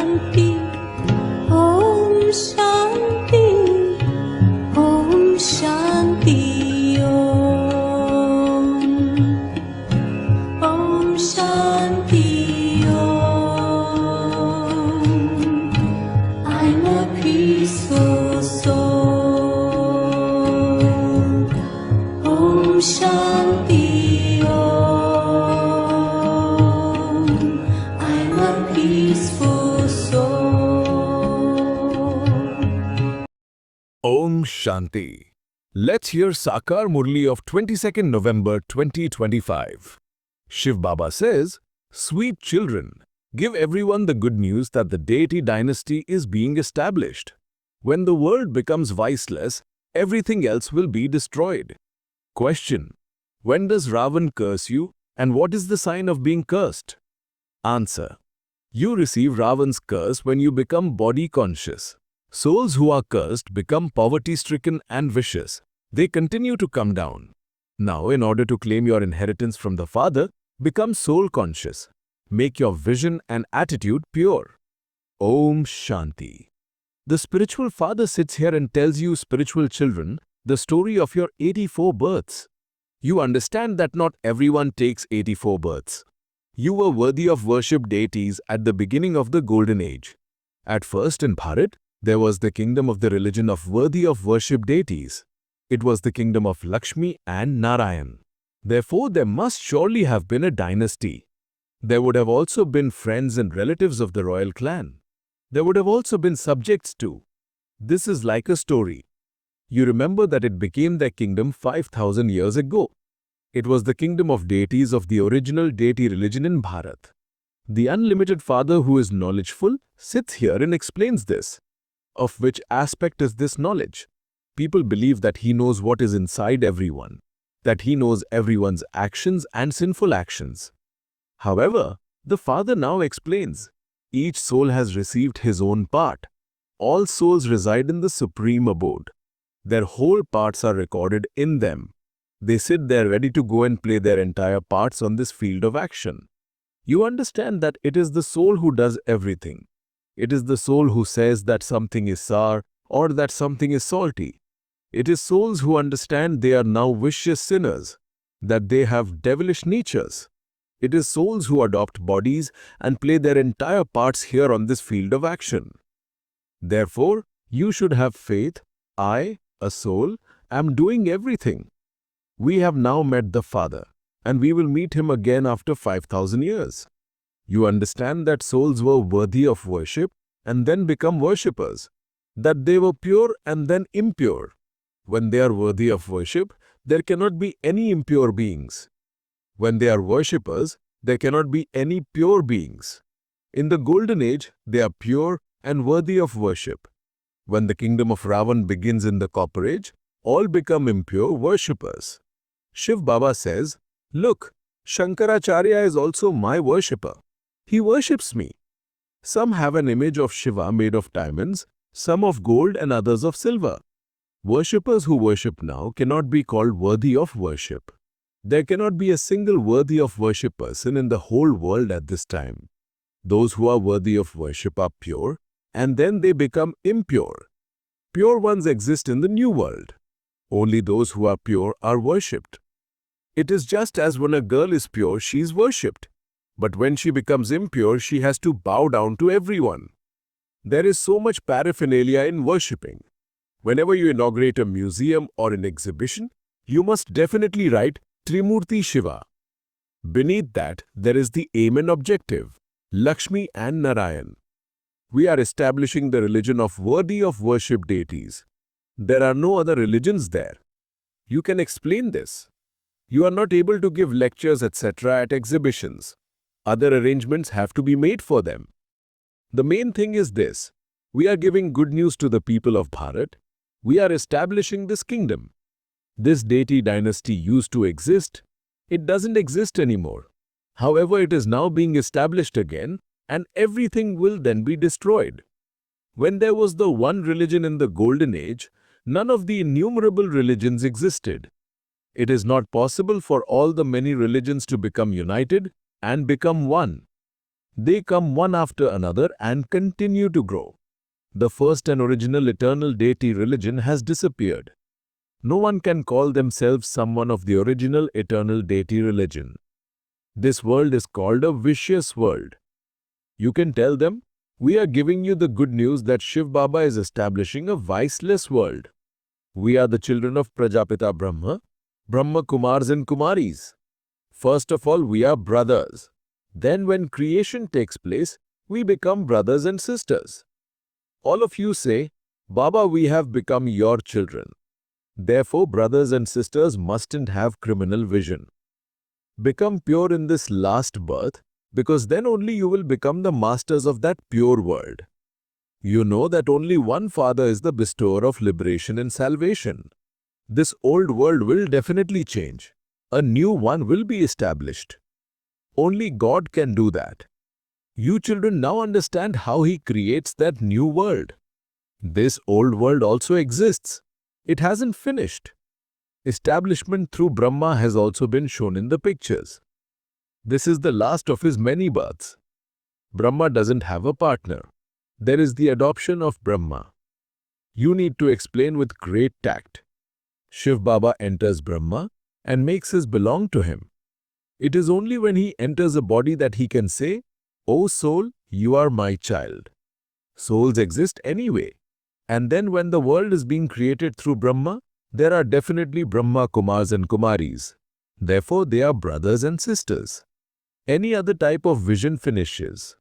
Shanti, Om Shanti, Om Shanti, Om Shanti, I'm a peaceful soul. Om Shanti, I'm a peaceful soul. Om Shanti. Let's hear Sakar Murli of 22nd November 2025. Shiv Baba says, "Sweet children, give everyone the good news that the deity dynasty is being established. When the world becomes viceless, everything else will be destroyed." Question: when does Ravan curse you, and what is the sign of being cursed? Answer: you receive Ravan's curse when you become body conscious. Souls who are cursed become poverty-stricken and vicious. They continue to come down. Now, in order to claim your inheritance from the Father, become soul-conscious. Make your vision and attitude pure. Om Shanti. The spiritual father sits here and tells you, spiritual children, the story of your 84 births. You understand that not everyone takes 84 births. You were worthy of worship deities at the beginning of the Golden Age. At first in Bharat, there was the kingdom of the religion of worthy of worship deities. It was the kingdom of Lakshmi and Narayan. Therefore, there must surely have been a dynasty. There would have also been friends and relatives of the royal clan. There would have also been subjects too. This is like a story. You remember that it became their kingdom 5,000 years ago. It was the kingdom of deities of the original deity religion in Bharat. The unlimited Father who is knowledgeful sits here and explains this. Of which aspect is this knowledge? People believe that he knows what is inside everyone, that he knows everyone's actions and sinful actions. However, the Father now explains, each soul has received his own part. All souls reside in the supreme abode. Their whole parts are recorded in them. They sit there ready to go and play their entire parts on this field of action. You understand that it is the soul who does everything. It is the soul who says that something is sour or that something is salty. It is souls who understand they are now vicious sinners, that they have devilish natures. It is souls who adopt bodies and play their entire parts here on this field of action. Therefore, you should have faith. I, a soul, am doing everything. We have now met the Father, and we will meet him again after 5,000 years. You understand that souls were worthy of worship and then become worshippers, that they were pure and then impure. When they are worthy of worship, there cannot be any impure beings. When they are worshippers, there cannot be any pure beings. In the Golden Age, they are pure and worthy of worship. When the kingdom of Ravan begins in the Copper Age, all become impure worshippers. Shiv Baba says, "Look, Shankaracharya is also my worshipper. He worships me." Some have an image of Shiva made of diamonds, some of gold and others of silver. Worshippers who worship now cannot be called worthy of worship. There cannot be a single worthy of worship person in the whole world at this time. Those who are worthy of worship are pure, and then they become impure. Pure ones exist in the new world. Only those who are pure are worshipped. It is just as when a girl is pure, she is worshipped. But when she becomes impure, she has to bow down to everyone. There is so much paraphernalia in worshipping. Whenever you inaugurate a museum or an exhibition, you must definitely write Trimurti Shiva. Beneath that, there is the aim and objective, Lakshmi and Narayan. We are establishing the religion of worthy of worship deities. There are no other religions there. You can explain this. You are not able to give lectures, etc. at exhibitions. Other arrangements have to be made for them. The main thing is this: we are giving good news to the people of Bharat. We are establishing this kingdom. This deity dynasty used to exist. It doesn't exist anymore. However, it is now being established again, and everything will then be destroyed. When there was the one religion in the Golden Age, none of the innumerable religions existed. It is not possible for all the many religions to become united and become one. They come one after another and continue to grow. The first and original eternal deity religion has disappeared. No one can call themselves someone of the original eternal deity religion. This world is called a vicious world. You can tell them, we are giving you the good news that Shiv Baba is establishing a viceless world. We are the children of Prajapita Brahma, Brahma Kumars and Kumaris. First of all, we are brothers. Then when creation takes place, we become brothers and sisters. All of you say, Baba, we have become your children. Therefore, brothers and sisters mustn't have criminal vision. Become pure in this last birth, because then only you will become the masters of that pure world. You know that only one Father is the bestower of liberation and salvation. This old world will definitely change. A new one will be established. Only God can do that. You children now understand how He creates that new world. This old world also exists. It hasn't finished. Establishment through Brahma has also been shown in the pictures. This is the last of his many births. Brahma doesn't have a partner. There is the adoption of Brahma. You need to explain with great tact. Shiv Baba enters Brahma and makes his belong to him. It is only when he enters a body that he can say, "O soul, you are my child." Souls exist anyway. And then when the world is being created through Brahma, there are definitely Brahma Kumars and Kumaris. Therefore, they are brothers and sisters. Any other type of vision finishes.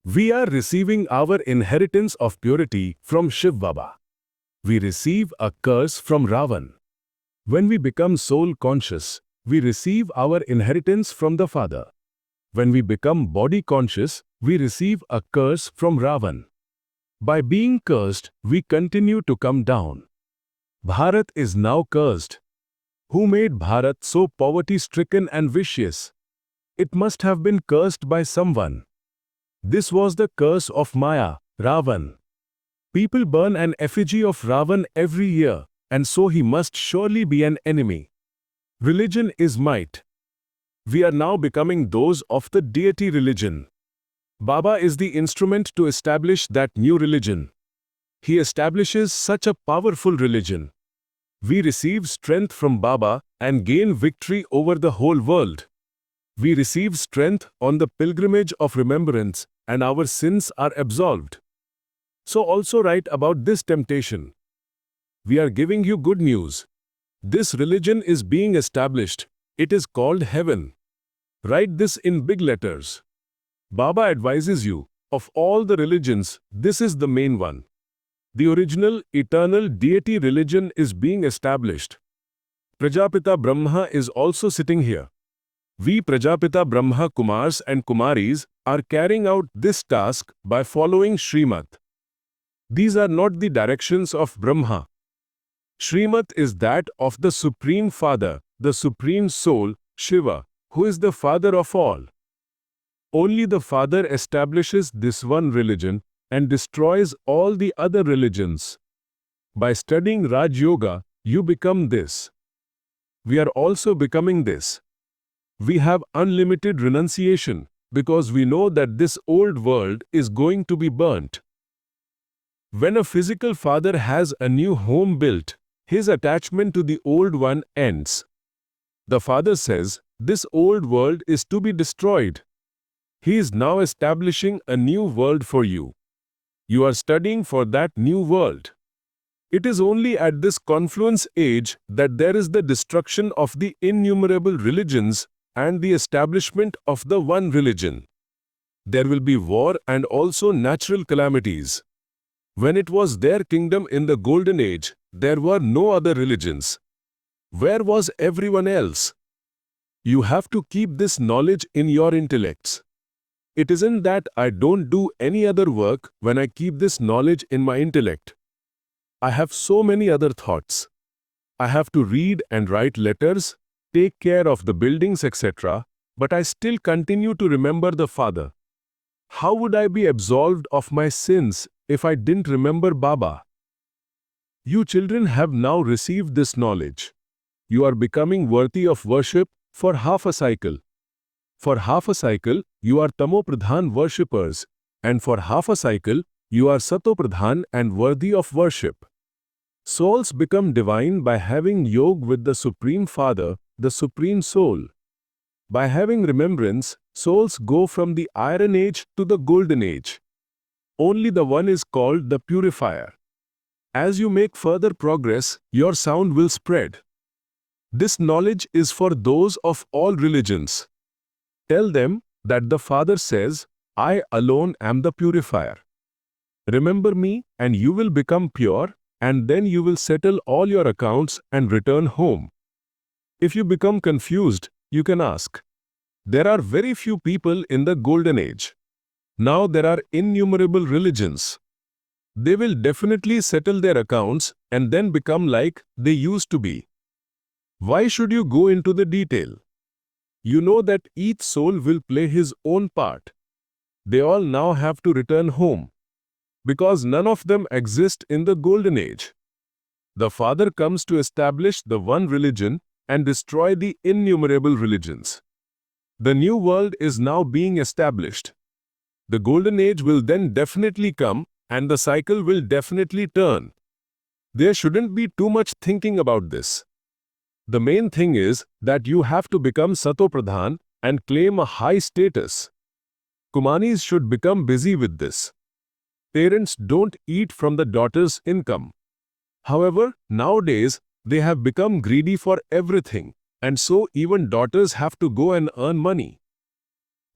We are receiving our inheritance of purity from Shiv Baba. We receive a curse from Ravan. When we become soul conscious, we receive our inheritance from the Father. When we become body conscious, we receive a curse from Ravan. By being cursed, we continue to come down. Bharat is now cursed. Who made Bharat so poverty-stricken and vicious? It must have been cursed by someone. This was the curse of Maya, Ravan. People burn an effigy of Ravan every year, and so he must surely be an enemy. Religion is might. We are now becoming those of the deity religion. Baba is the instrument to establish that new religion. He establishes such a powerful religion. We receive strength from Baba and gain victory over the whole world. We receive strength on the pilgrimage of remembrance, and our sins are absolved. So also write about this temptation. We are giving you good news. This religion is being established. It is called heaven. Write this in big letters. Baba advises you, of all the religions, this is the main one. The original, eternal deity religion is being established. Prajapita Brahma is also sitting here. We Prajapita Brahma Kumars and Kumaris are carrying out this task by following Srimad. These are not the directions of Brahma. Srimad is that of the Supreme Father, the Supreme Soul, Shiva, who is the Father of all. Only the Father establishes this one religion and destroys all the other religions. By studying Raj Yoga, you become this. We are also becoming this. We have unlimited renunciation because we know that this old world is going to be burnt. When a physical father has a new home built, his attachment to the old one ends. The Father says, this old world is to be destroyed. He is now establishing a new world for you. You are studying for that new world. It is only at this confluence age that there is the destruction of the innumerable religions and the establishment of the one religion. There will be war and also natural calamities. When it was their kingdom in the golden age, there were no other religions. Where was everyone else? You have to keep this knowledge in your intellects. It isn't that I don't do any other work when I keep this knowledge in my intellect. I have so many other thoughts. I have to read and write letters, take care of the buildings, etc., but I still continue to remember the Father. How would I be absolved of my sins if I didn't remember Baba? You children have now received this knowledge. You are becoming worthy of worship for half a cycle. For half a cycle, you are Tamo-pradhan worshippers, and for half a cycle, you are Sato-pradhan and worthy of worship. Souls become divine by having yoga with the Supreme Father, the Supreme Soul. By having remembrance, souls go from the Iron Age to the Golden Age. Only the one is called the purifier. As you make further progress, your sound will spread. This knowledge is for those of all religions. Tell them that the Father says, I alone am the purifier. Remember me and you will become pure, and then you will settle all your accounts and return home. If you become confused, you can ask. There are very few people in the Golden Age. Now there are innumerable religions. They will definitely settle their accounts and then become like they used to be. Why should you go into the detail? You know that each soul will play his own part. They all now have to return home, because none of them exist in the Golden Age. The Father comes to establish the one religion and destroy the innumerable religions. The new world is now being established. The Golden Age will then definitely come, and the cycle will definitely turn. There shouldn't be too much thinking about this. The main thing is that you have to become Sato-pradhan and claim a high status. Kumaris should become busy with this. Parents don't eat from the daughter's income. However, nowadays, they have become greedy for everything, and so even daughters have to go and earn money.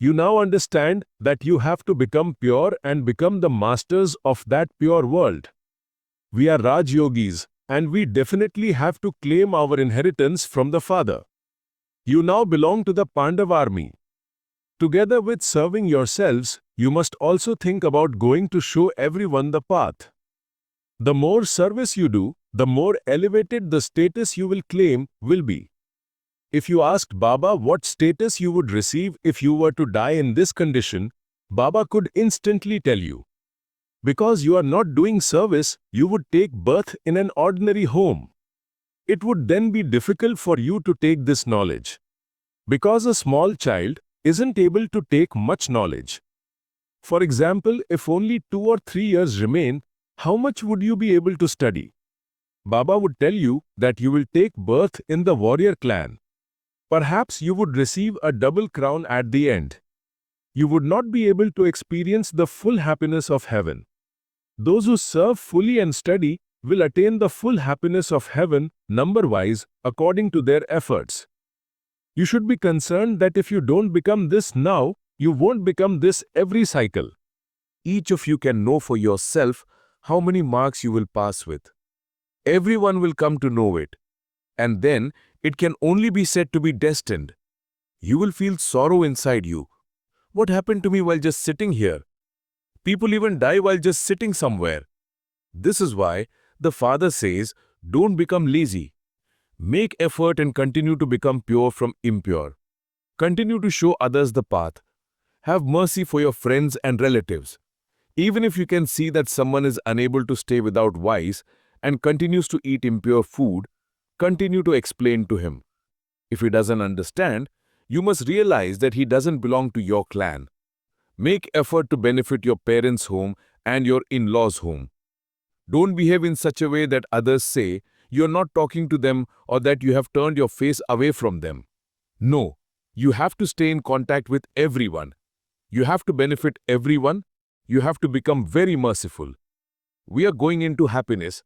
You now understand that you have to become pure and become the masters of that pure world. We are Raj Yogis, and we definitely have to claim our inheritance from the Father. You now belong to the Pandav army. Together with serving yourselves, you must also think about going to show everyone the path. The more service you do, the more elevated the status you will claim will be. If you asked Baba what status you would receive if you were to die in this condition, Baba could instantly tell you. Because you are not doing service, you would take birth in an ordinary home. It would then be difficult for you to take this knowledge. Because a small child isn't able to take much knowledge. For example, if only 2 or 3 years remain, how much would you be able to study? Baba would tell you that you will take birth in the warrior clan. Perhaps you would receive a double crown at the end. You would not be able to experience the full happiness of heaven. Those who serve fully and study will attain the full happiness of heaven, number-wise, according to their efforts. You should be concerned that if you don't become this now, you won't become this every cycle. Each of you can know for yourself how many marks you will pass with. Everyone will come to know it. And then, it can only be said to be destined. You will feel sorrow inside you. What happened to me while just sitting here? People even die while just sitting somewhere. This is why the Father says, don't become lazy. Make effort and continue to become pure from impure. Continue to show others the path. Have mercy for your friends and relatives. Even if you can see that someone is unable to stay without vice and continues to eat impure food, continue to explain to him. If he doesn't understand, you must realize that he doesn't belong to your clan. Make effort to benefit your parents' home and your in-laws' home. Don't behave in such a way that others say you're not talking to them or that you have turned your face away from them. No, you have to stay in contact with everyone. You have to benefit everyone. You have to become very merciful. We are going into happiness.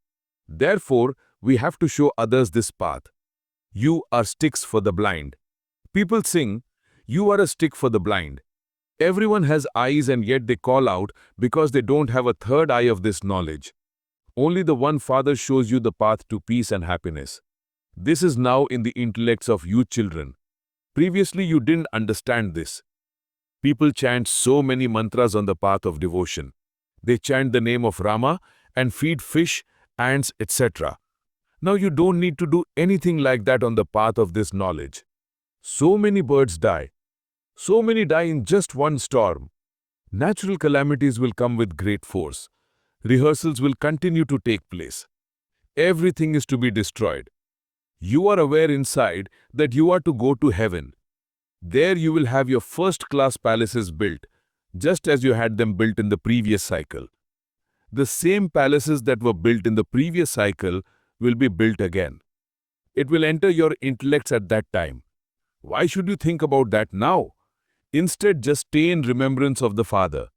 Therefore, we have to show others this path. You are sticks for the blind. People sing, you are a stick for the blind. Everyone has eyes and yet they call out because they don't have a third eye of this knowledge. Only the one Father shows you the path to peace and happiness. This is now in the intellects of you children. Previously you didn't understand this. People chant so many mantras on the path of devotion. They chant the name of Rama and feed fish, ants, etc. Now you don't need to do anything like that on the path of this knowledge. So many birds die. So many die in just one storm. Natural calamities will come with great force. Rehearsals will continue to take place. Everything is to be destroyed. You are aware inside that you are to go to heaven. There you will have your first-class palaces built, just as you had them built in the previous cycle. The same palaces that were built in the previous cycle will be built again. It will enter your intellects at that time. Why should you think about that now? Instead, just stay in remembrance of the Father.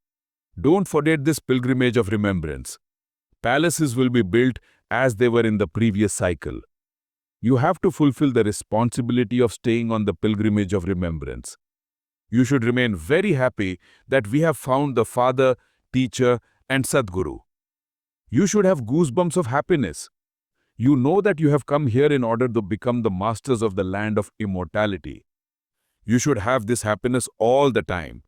Don't forget this pilgrimage of remembrance. Palaces will be built as they were in the previous cycle. You have to fulfill the responsibility of staying on the pilgrimage of remembrance. You should remain very happy that we have found the Father, Teacher, and Sadguru. You should have goosebumps of happiness. You know that you have come here in order to become the masters of the land of immortality. You should have this happiness all the time.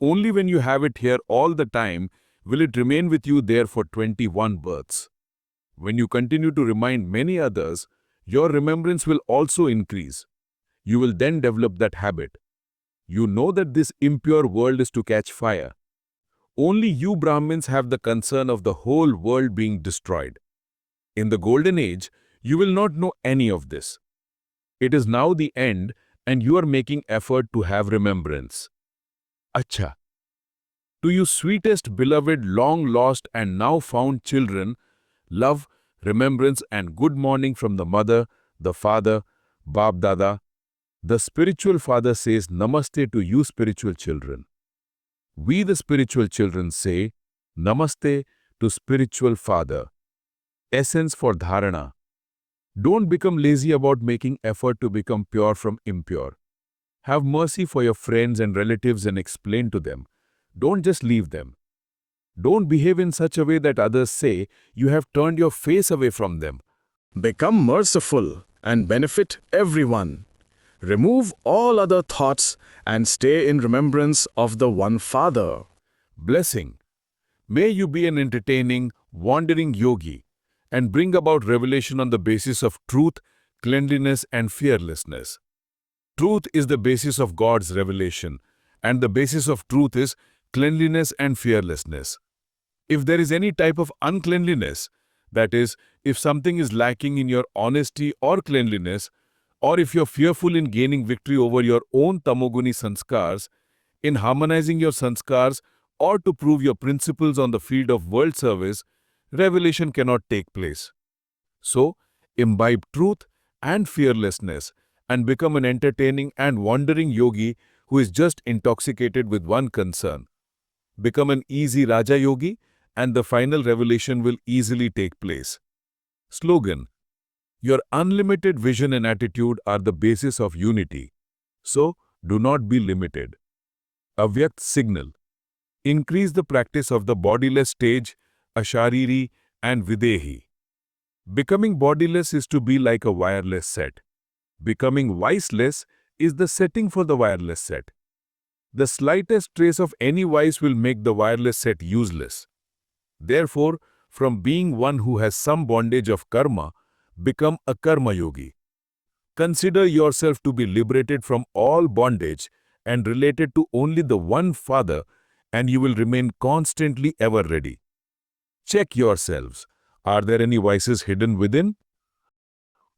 Only when you have it here all the time will it remain with you there for 21 births. When you continue to remind many others, your remembrance will also increase. You will then develop that habit. You know that this impure world is to catch fire. Only you Brahmins have the concern of the whole world being destroyed. In the golden age, you will not know any of this. It is now the end and you are making effort to have remembrance. Acha. To you sweetest beloved long lost and now found children, love, remembrance and good morning from the mother, the father, Bab Dada. The spiritual father says Namaste to you spiritual children. We the spiritual children say Namaste to spiritual father. Essence for dharana. Don't become lazy about making effort to become pure from impure. Have mercy for your friends and relatives and explain to them. Don't just leave them. Don't behave in such a way that others say you have turned your face away from them. Become merciful and benefit everyone. Remove all other thoughts and stay in remembrance of the one Father. Blessing. May you be an entertaining, wandering yogi and bring about revelation on the basis of truth, cleanliness and fearlessness. Truth is the basis of God's revelation, and the basis of truth is cleanliness and fearlessness. If there is any type of uncleanliness, that is, if something is lacking in your honesty or cleanliness, or if you're fearful in gaining victory over your own tamoguni sanskars, in harmonizing your sanskars, or to prove your principles on the field of world service, revelation cannot take place. So, imbibe truth and fearlessness and become an entertaining and wandering yogi who is just intoxicated with one concern. Become an easy Raja Yogi and the final revelation will easily take place. Slogan. Your unlimited vision and attitude are the basis of unity. So, do not be limited. Avyakt signal. Increase the practice of the bodiless stage, Ashariri and Videhi. Becoming bodiless is to be like a wireless set. Becoming viceless is the setting for the wireless set. The slightest trace of any vice will make the wireless set useless. Therefore, from being one who has some bondage of karma, become a karma yogi. Consider yourself to be liberated from all bondage and related to only the one Father, and you will remain constantly ever ready. Check yourselves. Are there any vices hidden within?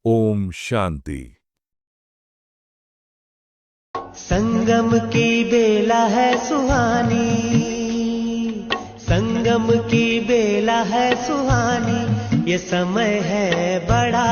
Om Shanti. संगम की बेला है सुहानी, संगम की बेला है सुहानी, ये समय है बड़ा